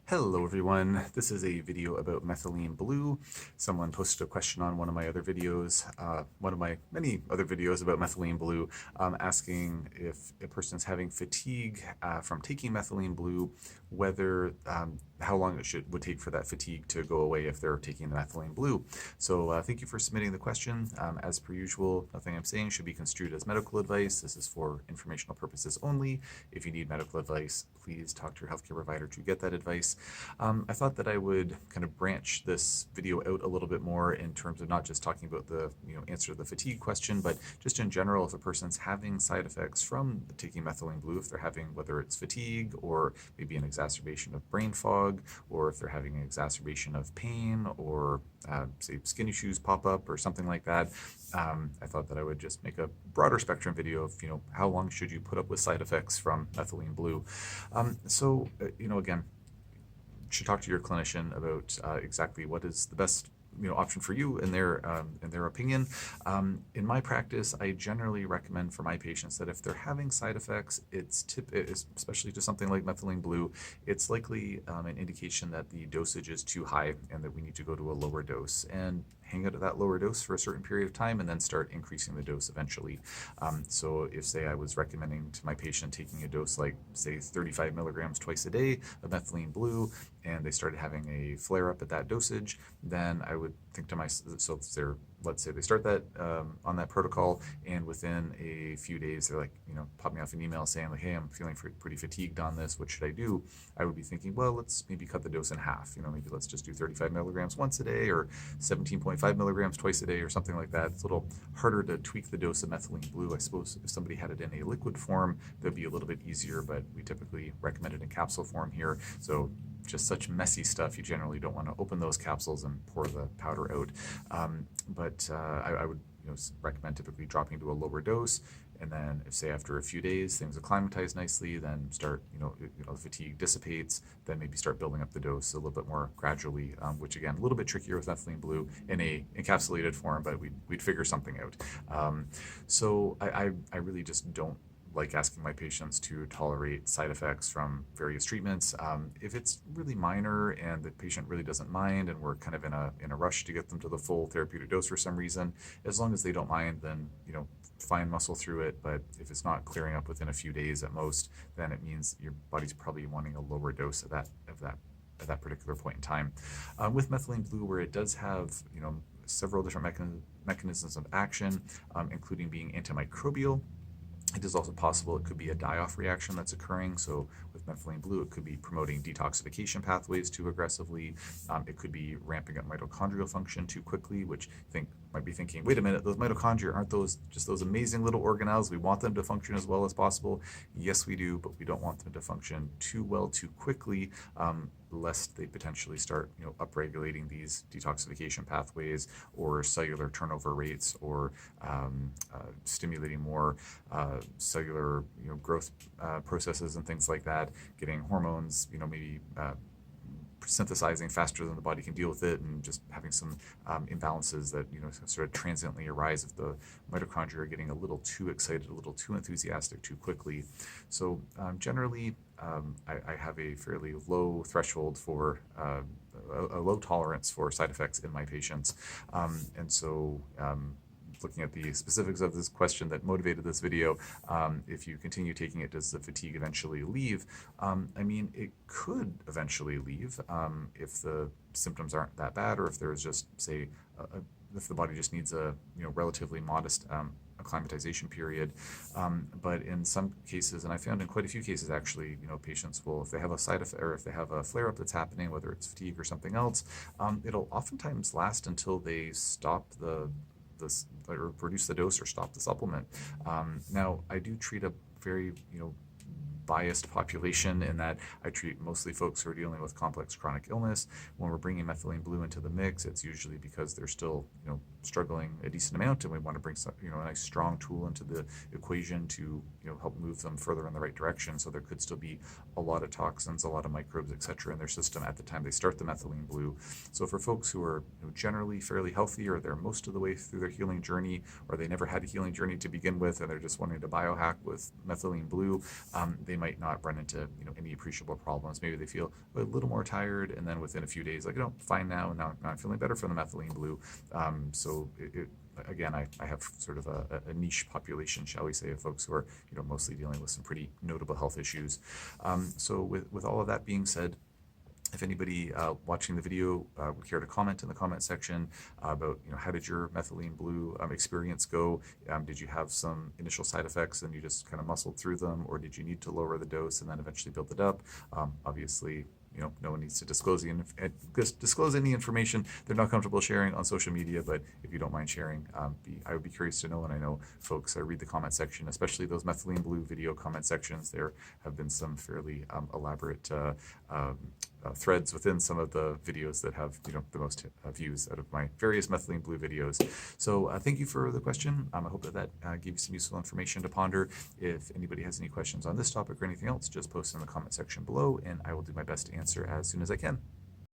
Hello everyone, this is a video about methylene blue. Someone posted a question on one of my other videos, one of my many other videos about methylene blue, asking if a person's having fatigue from taking methylene blue, whether how long it would take for that fatigue to go away if they're taking the methylene blue. So thank you for submitting the question. As per usual, nothing I'm saying should be construed as medical advice. This is for informational purposes only. If you need medical advice, please talk to your healthcare provider to get that advice. I thought that I would kind of branch this video out a little bit more in terms of not just talking about the answer to the fatigue question, but just in general, if a person's having side effects from taking methylene blue, if they're having whether it's fatigue or maybe an exacerbation of brain fog, or if they're having an exacerbation of pain or say skin issues pop up or something like that. I thought that I would just make a broader spectrum video of how long should you put up with side effects from methylene blue. Again, should talk to your clinician about exactly what is the best option for you in their opinion. In my practice, I generally recommend for my patients that if they're having side effects, especially to something like methylene blue, it's likely an indication that the dosage is too high and that we need to go to a lower dose and hang out at that lower dose for a certain period of time and then start increasing the dose eventually. So if, say, I was recommending to my patient taking a dose like, say, 35 milligrams twice a day of methylene blue, and they started having a flare-up at that dosage, then I would think to myself, so let's say they start that on that protocol, and within a few days they're like, pop me off an email saying like, hey, I'm feeling pretty fatigued on this, what should I do? I would be thinking, well, let's maybe cut the dose in half. Maybe let's just do 35 milligrams once a day or 17.5 milligrams twice a day or something like that. It's a little harder to tweak the dose of methylene blue. I suppose if somebody had it in a liquid form, that'd be a little bit easier, but we typically recommend it in capsule form here. So just such messy stuff, you generally don't want to open those capsules and pour the powder out. But I would recommend typically dropping to a lower dose, and then if, say, after a few days things acclimatize nicely, then start the fatigue dissipates, then maybe start building up the dose a little bit more gradually, which again a little bit trickier with methylene blue in a encapsulated form, but we'd figure something out. So I really just don't like asking my patients to tolerate side effects from various treatments. If it's really minor and the patient really doesn't mind, and we're kind of in a rush to get them to the full therapeutic dose for some reason, as long as they don't mind, then fine, muscle through it. But if it's not clearing up within a few days at most, then it means your body's probably wanting a lower dose of that at that particular point in time. With methylene blue, where it does have several different mechanisms of action, including being antimicrobial. It is also possible it could be a die-off reaction that's occurring. So with methylene blue, it could be promoting detoxification pathways too aggressively. It could be ramping up mitochondrial function too quickly, which might be thinking, wait a minute, those mitochondria, aren't those just those amazing little organelles? We want them to function as well as possible. Yes, we do, but we don't want them to function too well too quickly, lest they potentially start upregulating these detoxification pathways or cellular turnover rates, or stimulating more cellular growth processes and things like that, getting hormones maybe synthesizing faster than the body can deal with it, and just having some imbalances that sort of transiently arise if the mitochondria are getting a little too excited, a little too enthusiastic too quickly. So generally, I have a fairly low threshold for a low tolerance for side effects in my patients, and so looking at the specifics of this question that motivated this video, if you continue taking it, does the fatigue eventually leave? I mean, it could eventually leave if the symptoms aren't that bad, or if there's just, say, if the body just needs a relatively modest acclimatization period. But in some cases, and I found in quite a few cases actually, patients will, if they have a side effect or if they have a flare-up that's happening, whether it's fatigue or something else, it'll oftentimes last until they stop or reduce the dose or stop the supplement. Now, I do treat a very biased population in that I treat mostly folks who are dealing with complex chronic illness. When we're bringing methylene blue into the mix, it's usually because they're still struggling a decent amount, and we want to bring some, a nice strong tool into the equation to, help move them further in the right direction. So there could still be a lot of toxins, a lot of microbes, etc., in their system at the time they start the methylene blue. So for folks who are generally fairly healthy, or they're most of the way through their healing journey, or they never had a healing journey to begin with, and they're just wanting to biohack with methylene blue, they might not run into any appreciable problems. Maybe they feel a little more tired, and then within a few days, like, fine now I'm feeling better from the methylene blue. So again, I have sort of a niche population, shall we say, of folks who are mostly dealing with some pretty notable health issues. So with all of that being said, if anybody watching the video would care to comment in the comment section about how did your methylene blue experience go? Did you have some initial side effects and you just kind of muscled through them, or did you need to lower the dose and then eventually build it up? Obviously, no one needs to disclose any information they're not comfortable sharing on social media, but if you don't mind sharing, I would be curious to know. And I know folks, I read the comment section, especially those methylene blue video comment sections. There have been some fairly elaborate threads within some of the videos that have the most views out of my various methylene blue videos. So thank you for the question. I hope that gave you some useful information to ponder. If anybody has any questions on this topic or anything else, just post in the comment section below, and I will do my best to answer as soon as I can.